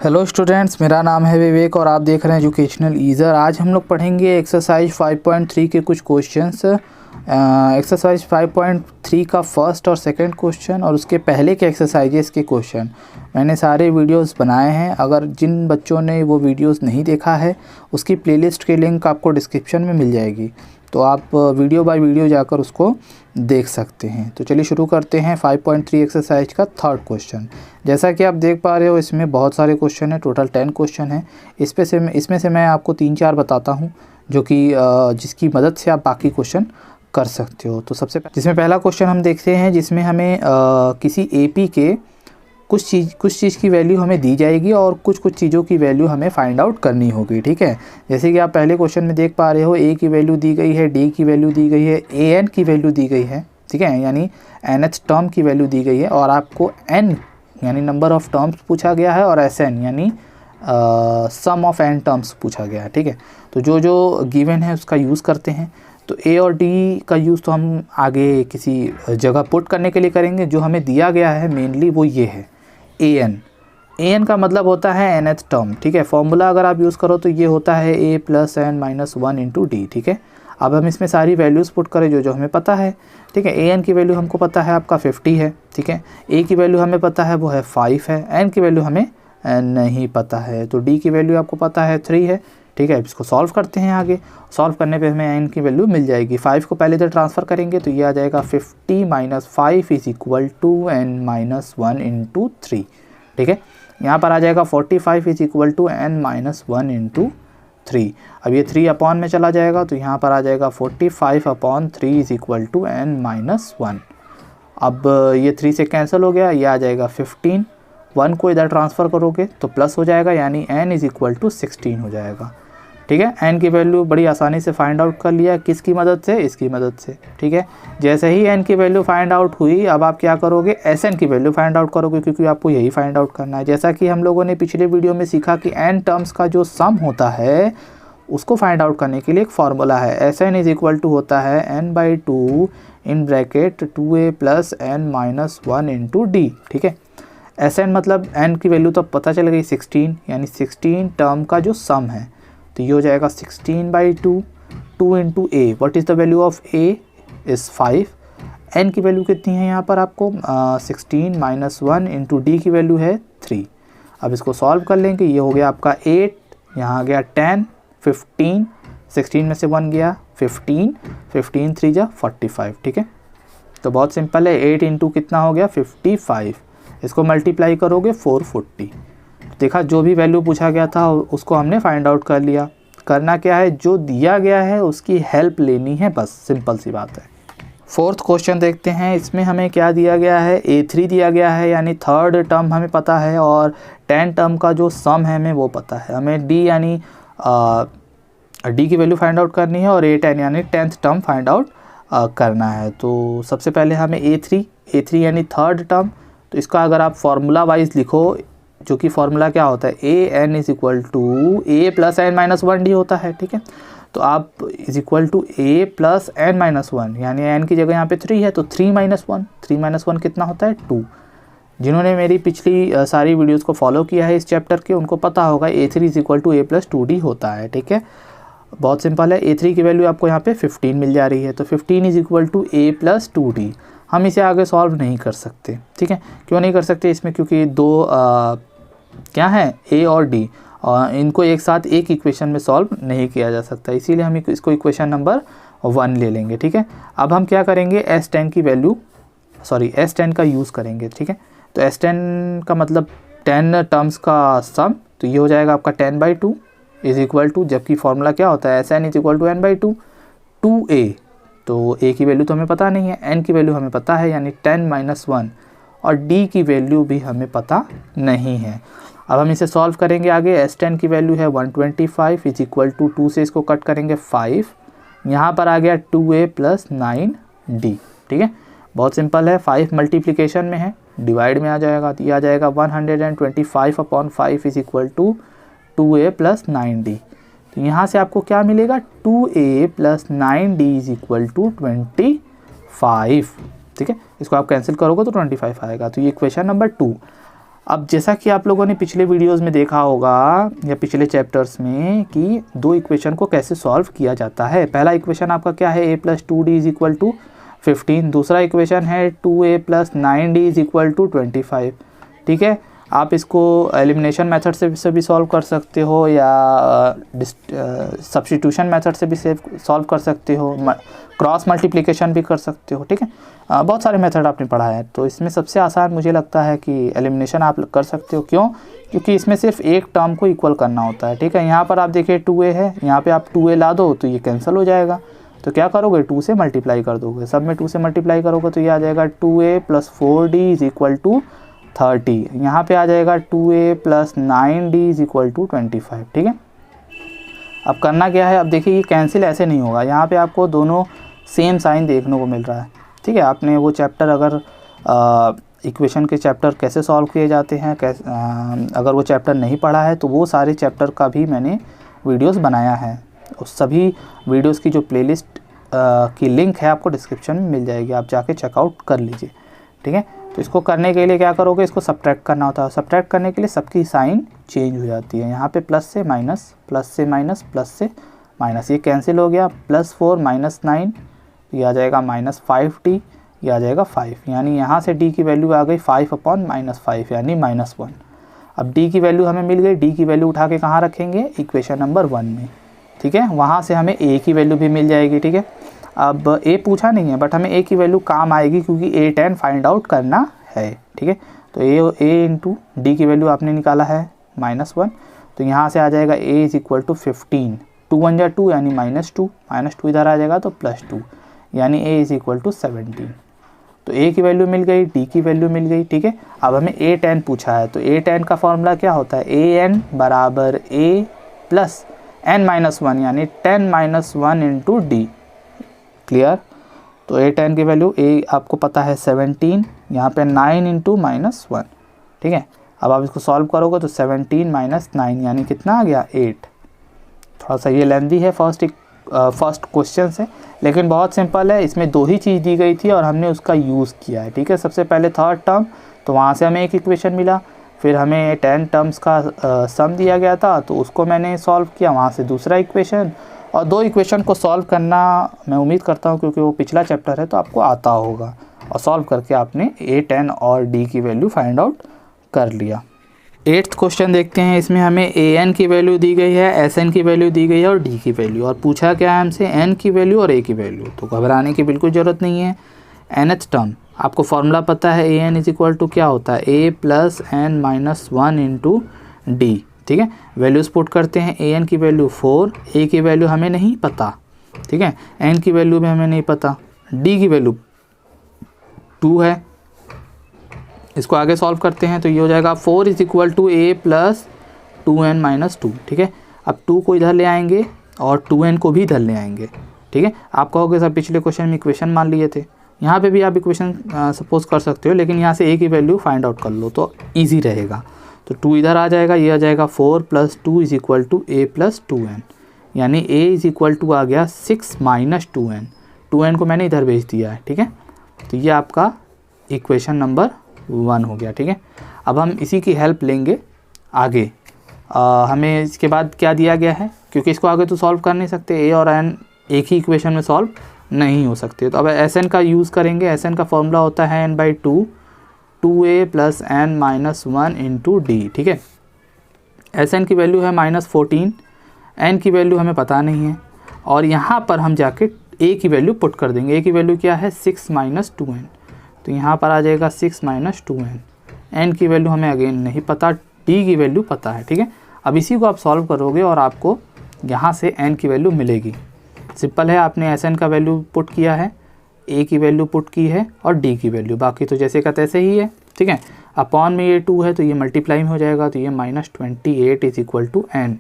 Hello students, मेरा नाम है विवेक और आप देख रहे हैं एजुकेशनल ईज़र। आज हम लोग पढ़ेंगे एक्सरसाइज 5.3 के कुछ क्वेश्चंस। एक्सरसाइज 5.3 का फर्स्ट और सेकंड क्वेश्चन और उसके पहले के एक्सरसाइजेस के क्वेश्चन मैंने सारे वीडियोस बनाए हैं। अगर जिन बच्चों ने वो वीडियोस नहीं देखा है उसकी प्लेलिस्ट की लिंक आपको डिस्क्रिप्शन में मिल जाएगी, तो आप वीडियो बाय वीडियो जाकर उसको देख सकते हैं। तो चलिए शुरू करते हैं 5.3 एक्सरसाइज का थर्ड क्वेश्चन। जैसा कि आप देख पा रहे हो इसमें बहुत सारे क्वेश्चन हैं, टोटल 10 क्वेश्चन हैं। इसमें से मैं आपको 3-4 बताता हूं जो कि जिसकी मदद से आप बाकी क्वेश्चन कर सकते हो। तो जिसमें पहला क्वेश्चन हम देखते हैं, जिसमें हमें किसी एपी के कुछ चीज़ की वैल्यू हमें दी जाएगी और कुछ चीज़ों की वैल्यू हमें फाइंड आउट करनी होगी। ठीक है, जैसे कि आप पहले क्वेश्चन में देख पा रहे हो, ए की वैल्यू दी गई है, डी की वैल्यू दी गई है, ए एन की वैल्यू दी गई है। ठीक है, यानी एन एच टर्म की वैल्यू दी गई है और आपको एन यानी नंबर ऑफ़ टर्म्स पूछा गया है और एस एन यानी सम ऑफ एन टर्म्स पूछा गया है। ठीक है, तो जो गिवन है उसका यूज़ करते हैं। तो ए और डी का यूज़ तो हम आगे किसी जगह पुट करने के लिए करेंगे। जो हमें दिया गया है मेनली वो ये है ए एन का मतलब होता है एन एच टर्म। ठीक है, फॉर्मूला अगर आप यूज़ करो तो ये होता है a plus n minus 1 into d. ठीक है, अब हम इसमें सारी वैल्यूज़ पुट करें जो हमें पता है। ठीक है, ए एन की वैल्यू हमको पता है आपका 50 है। ठीक है, ए की वैल्यू हमें पता है वो है 5 है, एन की वैल्यू हमें नहीं पता है। तो डी की वैल्यू आपको पता है 3 है। ठीक है, इसको सॉल्व करते हैं। आगे सॉल्व करने पे हमें एन की वैल्यू मिल जाएगी। 5 को पहले इधर ट्रांसफ़र करेंगे तो ये आ जाएगा 50 minus 5 is equal to N minus 1 into 3। ठीक है, यहाँ पर आ जाएगा 45 is equal to N minus 1 into 3। अब ये 3 अपॉन में चला जाएगा तो यहाँ पर आ जाएगा 45 upon 3 is equal to N minus 1। अब ये 3 से कैंसिल हो गया, ये आ जाएगा 15। 1 को इधर ट्रांसफ़र करोगे तो प्लस हो जाएगा, यानी n इज़ इक्वल टू 16 हो जाएगा। ठीक है, n की वैल्यू बड़ी आसानी से फाइंड आउट कर लिया। किसकी मदद से? इसकी मदद से। ठीक है, जैसे ही n की वैल्यू फाइंड आउट हुई, अब आप क्या करोगे? Sn की वैल्यू फाइंड आउट करोगे, क्योंकि आपको यही फाइंड आउट करना है। जैसा कि हम लोगों ने पिछले वीडियो में सीखा कि n टर्म्स का जो सम होता है उसको फाइंड आउट करने के लिए एक फार्मूला है। Sn इज इक्वल टू होता है n/2 in bracket 2a plus n minus 1 into d. ठीक है, Sn मतलब n की वैल्यू तो पता चल गई 16, यानी 16 टर्म का जो सम है। तो ये हो जाएगा 16/2, 2 into A. What is the value of A? Is 5। n की वैल्यू कितनी है यहाँ पर आपको? 16 माइनस 1 इंटू डी की वैल्यू है 3। अब इसको सॉल्व कर लेंगे। ये हो गया आपका 8, यहाँ आ गया 10, 15, 16 में से 1 गया 15, 15 3 जा 45। ठीक है, तो बहुत सिंपल है। 8 इंटू कितना हो गया? 55। इसको मल्टीप्लाई करोगे 440। देखा, जो भी वैल्यू पूछा गया था उसको हमने फाइंड आउट कर लिया। करना क्या है? जो दिया गया है उसकी हेल्प लेनी है, बस सिंपल सी बात है। फोर्थ क्वेश्चन देखते हैं। इसमें हमें क्या दिया गया है? A3 दिया गया है, यानी थर्ड टर्म हमें पता है और 10 टर्म का जो सम है हमें वो पता है। हमें D यानी D की वैल्यू फाइंड आउट करनी है और A10 यानी 10th टर्म फाइंड आउट करना है। तो सबसे पहले हमें A3 यानी थर्ड टर्म, तो इसका अगर आप फार्मूला वाइज लिखो, जो कि फार्मूला क्या होता है? A n is equal to A plus n minus 1 d होता है। ठीक है, तो आप is equal to A plus n minus 1, यानी एन की जगह यहाँ पे 3 है तो 3 माइनस 1, 3 माइनस 1 कितना होता है? 2। जिन्होंने मेरी पिछली सारी वीडियोस को फॉलो किया है इस चैप्टर के, उनको पता होगा A3 is equal to A plus 2D होता है। ठीक है, बहुत सिंपल है। A3 की वैल्यू आपको यहाँ पे 15 मिल जा रही है, तो 15 is equal to A plus 2D। हम इसे आगे सॉल्व नहीं कर सकते। ठीक है, क्यों नहीं कर सकते इसमें? क्योंकि दो क्या है? A और D, इनको एक साथ एक इक्वेशन में सॉल्व नहीं किया जा सकता, इसीलिए हम इसको इक्वेशन नंबर 1 ले लेंगे। ठीक है, अब हम क्या करेंगे? S10 की वैल्यू S10 का यूज़ करेंगे। ठीक है, तो S10 का मतलब 10 टर्म्स का सम, तो ये हो जाएगा आपका 10/2 इज इक्वल टू, जबकि फॉर्मूला क्या होता है? Sn is equal to n/2, 2a। तो a की वैल्यू तो हमें पता नहीं है, n की वैल्यू हमें पता है, यानी 10 माइनस 1, और d की वैल्यू भी हमें पता नहीं है। अब हम इसे सॉल्व करेंगे आगे। S10 की वैल्यू है 125 इज इक्वल टू 2 से इसको कट करेंगे 5, यहाँ पर आ गया 2a प्लस 9d। ठीक है, बहुत सिंपल है। 5 मल्टीप्लिकेशन में है, डिवाइड में आ जाएगा, तो ये आ जाएगा 125 upon 5 is equal to 2a plus 9d। तो यहाँ से आपको क्या मिलेगा? 2a plus 9d is equal to 25। ठीक है, इसको आप कैंसिल करोगे तो 25 आएगा। तो ये इक्वेशन नंबर 2। अब जैसा कि आप लोगों ने पिछले वीडियोस में देखा होगा या पिछले चैप्टर्स में कि दो इक्वेशन को कैसे सॉल्व किया जाता है। पहला इक्वेशन आपका क्या है, a + 2d = 15। दूसरा इक्वेशन है 2a + 9d = 25। ठीक है, आप इसको एलिमिनेशन मेथड से भी सॉल्व कर सकते हो या सब्स्टिट्यूशन मेथड से भी सॉल्व कर सकते हो, क्रॉस मल्टीप्लिकेशन भी कर सकते हो। ठीक है, बहुत सारे मेथड आपने पढ़ा है, तो इसमें सबसे आसान मुझे लगता है कि एलिमिनेशन आप कर सकते हो। क्यों? क्योंकि इसमें सिर्फ एक टर्म को इक्वल करना होता है। ठीक है, यहाँ पर आप देखिए 2a है, यहाँ पे आप 2a ला दो तो ये कैंसिल हो जाएगा। तो क्या करोगे, 2 से मल्टीप्लाई कर दोगे, सब में 2 से मल्टीप्लाई करोगे तो ये आ जाएगा 2a + 4d = 30। यहाँ पे आ जाएगा 2a + 9d = 25। ठीक है, अब करना क्या है, अब देखिए ये कैंसिल ऐसे नहीं होगा, यहाँ पे आपको दोनों सेम साइन देखने को मिल रहा है। ठीक है, आपने वो चैप्टर अगर इक्वेशन के चैप्टर कैसे सॉल्व किए जाते हैं अगर वो चैप्टर नहीं पढ़ा है तो वो सारे चैप्टर का भी मैंने वीडियोस बनाया है। उस सभी वीडियोस की जो प्लेलिस्ट की लिंक है आपको डिस्क्रिप्शन में मिल जाएगी, आप जाके चेकआउट कर लीजिए। ठीक है, तो इसको करने के लिए क्या करोगे, इसको सब्ट्रैक्ट करना होता है। सब्ट्रैक्ट करने के लिए सबकी साइन चेंज हो जाती है, यहाँ पे प्लस से माइनस, प्लस से माइनस, प्लस से माइनस, ये कैंसिल हो गया। +4 - 9 ये आ जाएगा -5d, ये आ जाएगा 5, यानी यहाँ से d की वैल्यू आ गई 5/-5 यानी -1। अब d की वैल्यू हमें मिल गई, d की वैल्यू उठा के कहाँ रखेंगे, इक्वेशन नंबर 1 में। ठीक है, वहाँ से हमें a की वैल्यू भी मिल जाएगी। ठीक है, अब a पूछा नहीं है बट हमें a की वैल्यू काम आएगी क्योंकि a10 फाइंड आउट करना है। ठीक है, तो a × d की वैल्यू आपने निकाला है -1, तो यहाँ से आ जाएगा a = 15, 2 × 2 यानी -2, -2 इधर आ जाएगा तो +2 यानी a = 17। तो a की वैल्यू मिल गई, d की वैल्यू मिल गई। ठीक है, अब हमें a10 पूछा है, तो a10 का फॉर्मूला क्या होता है, an = a + n-1 यानी 10 - 1 × d। क्लियर? तो a10 की वैल्यू a आपको पता है 17, यहाँ पे 9 × -1। ठीक है, अब आप इसको सॉल्व करोगे तो 17 - 9 यानी कितना आ गया, 8। थोड़ा सा ये लेंदी है फर्स्ट क्वेश्चन से, लेकिन बहुत सिंपल है। इसमें 2 ही चीज़ दी गई थी और हमने उसका यूज़ किया है। ठीक है, सबसे पहले थर्ड टर्म, तो वहाँ से हमें एक इक्वेशन मिला, फिर हमें 10 टर्म्स का सम दिया गया था तो उसको मैंने सॉल्व किया, वहाँ से दूसरा इक्वेशन, और 2 इक्वेशन को सॉल्व करना मैं उम्मीद करता हूँ क्योंकि वो पिछला चैप्टर है तो आपको आता होगा, और सॉल्व करके आपने a10 और d की वैल्यू फाइंड आउट कर लिया। 8th क्वेश्चन देखते हैं। इसमें हमें an की वैल्यू दी गई है, sn की वैल्यू दी गई है और d की वैल्यू, और पूछा क्या है हमसे, n की वैल्यू और a की वैल्यू। तो घबराने की बिल्कुल ज़रूरत नहीं है। nth टर्म आपको फॉर्मूला पता है, an = क्या होता है, a + n - 1 × d। ठीक है, वैल्यूज पुट करते हैं, an की वैल्यू 4, a की वैल्यू हमें नहीं पता। ठीक है, n की वैल्यू भी हमें नहीं पता, d की वैल्यू 2 है। इसको आगे सॉल्व करते हैं तो ये हो जाएगा 4 = a + 2n - 2। ठीक है, अब 2 को इधर ले आएंगे और 2n को भी इधर ले आएंगे। ठीक है, आप कहोगे सर पिछले क्वेश्चन में इक्वेशन मान लिए थे, यहाँ पे भी आप इक्वेशन सपोज कर सकते हो, लेकिन यहाँ से a की वैल्यू फाइंड आउट कर लो तो ईजी रहेगा। तो 2 इधर आ जाएगा, ये आ जाएगा 4 + 2 = a + 2n, यानी a = आ गया 6 - 2n। 2n को मैंने इधर भेज दिया है। ठीक है, तो ये आपका इक्वेशन नंबर 1 हो गया। ठीक है, अब हम इसी की हेल्प लेंगे आगे। हमें इसके बाद क्या दिया गया है, क्योंकि इसको आगे तो सॉल्व कर नहीं सकते, a और n एक ही इक्वेशन में सॉल्व नहीं हो सकते, तो अब Sn का यूज़ करेंगे। Sn का फॉर्मूला होता है n/2, 2a + n - 1 × d। ठीक है, Sn की वैल्यू है -14, n की वैल्यू हमें पता नहीं है, और यहाँ पर हम जाके a की वैल्यू पुट कर देंगे। a की वैल्यू क्या है, 6 - 2n, तो यहाँ पर आ जाएगा 6 - 2n। n की वैल्यू हमें अगेन नहीं पता, d की वैल्यू पता है। ठीक है, अब इसी को आप सॉल्व करोगे और आपको यहाँ से n की वैल्यू मिलेगी। सिंपल है, आपने Sn का वैल्यू पुट किया है, a की वैल्यू पुट की है और d की वैल्यू, बाकी तो जैसे का तैसे ही है। ठीक है, अपॉन में ये 2 है तो ये मल्टीप्लाई में हो जाएगा, तो ये -28 = n।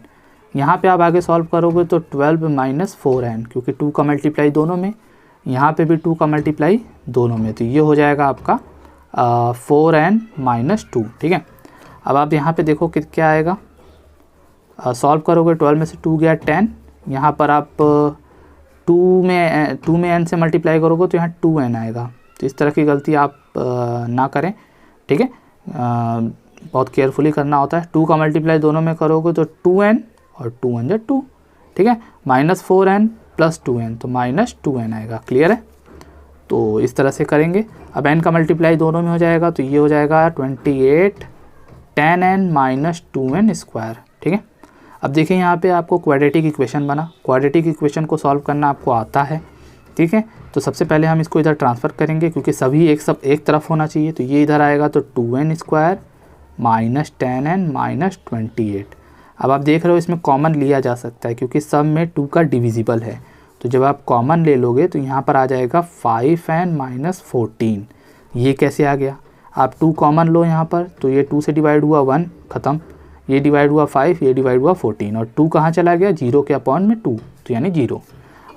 यहाँ पे आप आगे सॉल्व करोगे तो 12 - 4n, क्योंकि 2 का मल्टीप्लाई दोनों में, यहाँ पे भी 2 का मल्टीप्लाई दोनों में, तो ये हो जाएगा आपका 4n - 2। ठीक है, अब आप यहाँ पे देखो कि क्या आएगा, सॉल्व करोगे 12 में से 2 गया 10, यहाँ पर आप 2 में n से मल्टीप्लाई करोगे तो यहाँ 2n आएगा। तो इस तरह की गलती आप ना करें। ठीक है, बहुत केयरफुली करना होता है। 2 का मल्टीप्लाई दोनों में करोगे तो 2n और 2 1 2, ठीक है, -4n + 2n तो -2n आएगा। क्लियर है? तो इस तरह से करेंगे। अब n का मल्टीप्लाई दोनों में हो जाएगा तो ये हो जाएगा 28 10n - 2n स्क्वायर, ठीक है। अब देखिए यहाँ पे आपको क्वाड्रेटिक इक्वेशन बना। क्वाड्रेटिक इक्वेशन को सॉल्व करना आपको आता है, ठीक है। तो सबसे पहले हम इसको इधर ट्रांसफ़र करेंगे क्योंकि सभी एक तरफ होना चाहिए। तो ये इधर आएगा तो 2n स्क्वायर -10n - 28। अब आप देख रहे हो इसमें कॉमन लिया जा सकता है क्योंकि सब में 2 का डिविजिबल है। तो जब आप कॉमन ले लोगे तो यहाँ पर आ जाएगा 5n - 14। ये कैसे आ गया? आप 2 कॉमन लो यहाँ पर तो ये 2 से डिवाइड हुआ 1 ख़त्म, ये डिवाइड हुआ 5, ये डिवाइड हुआ 14 और 2 कहाँ चला गया? 0 के अपॉन में 2 तो यानी 0।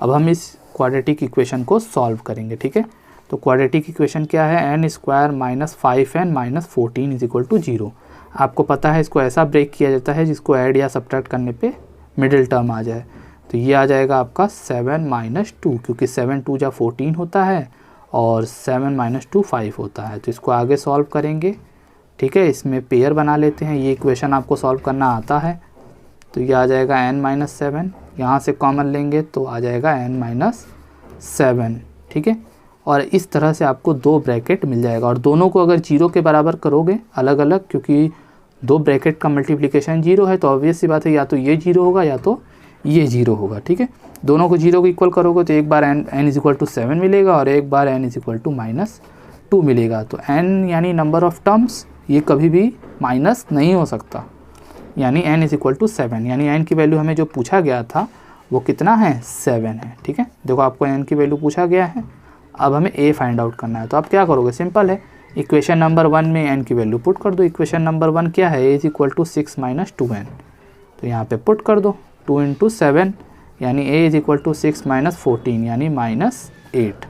अब हम इस क्वाड्रेटिक इक्वेशन को सॉल्व करेंगे, ठीक है। तो क्वाड्रेटिक इक्वेशन क्या है? n square -5n - 14 = 0। आपको पता है इसको ऐसा ब्रेक किया जाता है जिसको ऐड या सब्ट्रैक्ट करने पे मिडिल टर्म आ जाए। तो ये आ जाएगा आपका 7 - 2 क्योंकि 7 2 जा 14 होता है और 7 - 2 5 होता है। तो इसको आगे सॉल्व करेंगे, ठीक है। इसमें पेयर बना लेते हैं। ये इक्वेशन आपको सॉल्व करना आता है। तो ये आ जाएगा n - 7, यहाँ से कॉमन लेंगे तो आ जाएगा n - 7, ठीक है। और इस तरह से आपको 2 ब्रैकेट मिल जाएगा और दोनों को अगर 0 के बराबर करोगे अलग अलग, क्योंकि 2 ब्रैकेट का मल्टीप्लिकेशन 0 है तो ऑब्वियस सी बात है या तो ये 0 होगा या तो ये 0 होगा, ठीक है। दोनों को 0 को इक्वल करोगे तो एक बार n = 7 मिलेगा और एक बार n = -2 मिलेगा। तो n यानी नंबर ऑफ टर्म्स, ये कभी भी माइनस नहीं हो सकता, यानी n = 7, यानी n की वैल्यू हमें जो पूछा गया था वो कितना है? 7 है, ठीक है। देखो आपको n की वैल्यू पूछा गया है, अब हमें a फाइंड आउट करना है। तो आप क्या करोगे? सिंपल है, इक्वेशन नंबर 1 में n की वैल्यू पुट कर दो। इक्वेशन नंबर 1 क्या है? a = 6 - 2n। तो यहाँ पे पुट कर दो 2 × 7 यानी a = 6 - 14 यानी -8।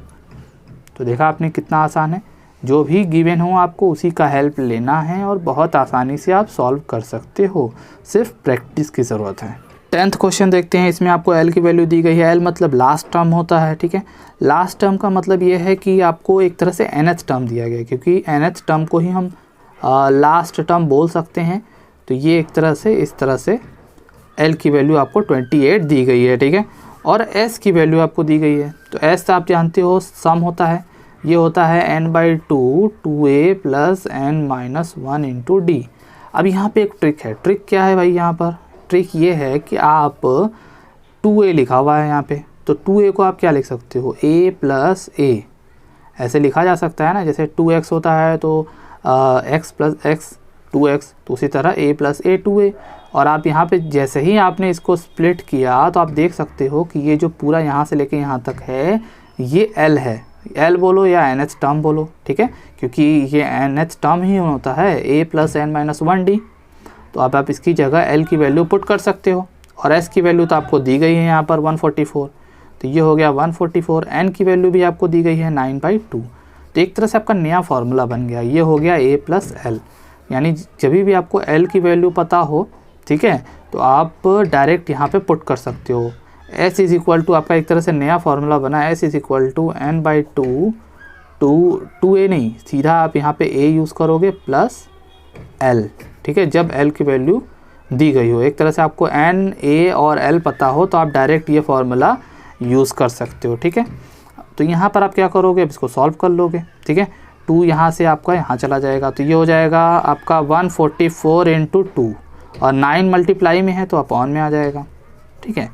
तो देखा आपने कितना आसान है। जो भी गिवन हो आपको उसी का हेल्प लेना है और बहुत आसानी से आप सॉल्व कर सकते हो, सिर्फ प्रैक्टिस की ज़रूरत है। 10th क्वेश्चन देखते हैं। इसमें आपको l की वैल्यू दी गई है। l मतलब लास्ट टर्म होता है, ठीक है। लास्ट टर्म का मतलब ये है कि आपको एक तरह से nth टर्म दिया गया है, क्योंकि nth टर्म को ही हम लास्ट टर्म बोल सकते हैं। तो ये एक तरह से इस तरह से l की वैल्यू आपको 28 दी गई है, ठीक है। और s की वैल्यू आपको दी गई है। तो s आप जानते हो सम होता है, ये होता है n/2 2a + n - 1 × d। अब यहाँ पे एक ट्रिक है। ट्रिक क्या है भाई? यहाँ पर ट्रिक ये है कि आप 2a लिखा हुआ है यहाँ पे, तो 2a को आप क्या लिख सकते हो? a + a ऐसे लिखा जा सकता है ना, जैसे 2x होता है तो x + x 2x, तो उसी तरह a + a 2a। और आप यहाँ पे जैसे ही आपने इसको स्प्लिट किया तो आप देख सकते हो कि ये जो पूरा यहाँ से लेके यहाँ तक है ये l है। l बोलो या nth टर्म बोलो, ठीक है, क्योंकि ये nth टर्म ही होता है a + n - 1d। तो अब आप इसकी जगह l की वैल्यू पुट कर सकते हो और s की वैल्यू तो आपको दी गई है यहाँ पर 144, तो ये हो गया 144। n की वैल्यू भी आपको दी गई है 9/2। तो एक तरह से आपका नया फार्मूला बन गया, ये हो गया a + l। यानी जब भी आपको l की वैल्यू पता हो, ठीक है, तो आप डायरेक्ट यहाँ पे पुट कर सकते हो। s = आपका एक तरह से नया फार्मूला बना, s = n/2 2a नहीं, सीधा आप यहाँ पे a यूज़ करोगे प्लस l, ठीक है, जब l की वैल्यू दी गई हो। एक तरह से आपको n, a और l पता हो तो आप डायरेक्ट ये फार्मूला यूज़ कर सकते हो, ठीक है। तो यहाँ पर आप क्या करोगे? अब इसको सॉल्व कर लोगे, ठीक है। 2 यहाँ से आपका यहाँ चला जाएगा तो ये हो जाएगा आपका 144 × 2 और 9 मल्टीप्लाई में है तो अपॉन में आ जाएगा, ठीक है।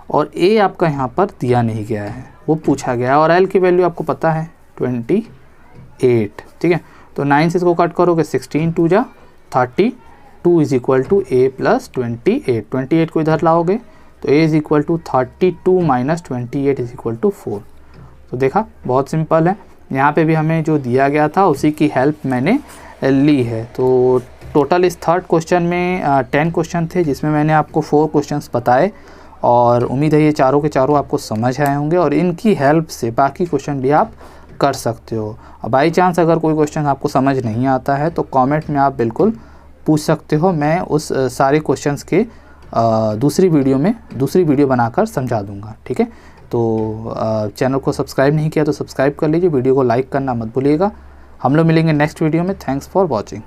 और a आपका यहाँ पर दिया नहीं गया है, वो पूछा गया है। और l की वैल्यू आपको पता है 28, ठीक है। तो 9 से इसको कट करोगे 16 2 जा 30, 2 = a + 28। 28 को इधर लाओगे तो a = 32 - 28 = 4। तो देखा बहुत सिंपल है। यहाँ पे भी हमें जो दिया गया था उसी की हेल्प मैंने ली है। तो टोटल इस 3rd क्वेश्चन में 10 क्वेश्चन थे जिसमें मैंने आपको 4 क्वेश्चंस बताए और उम्मीद है ये चारों के चारों आपको समझ आए होंगे और इनकी हेल्प से बाकी क्वेश्चन भी आप कर सकते हो। अब बाई चांस अगर कोई क्वेश्चन आपको समझ नहीं आता है तो कमेंट में आप बिल्कुल पूछ सकते हो, मैं उस सारे क्वेश्चंस के दूसरी वीडियो बनाकर समझा दूंगा, ठीक है। तो चैनल को सब्सक्राइब नहीं किया तो सब्सक्राइब कर लीजिए, वीडियो को लाइक करना मत भूलिएगा। हम लोग मिलेंगे नेक्स्ट वीडियो में। Thanks for watching.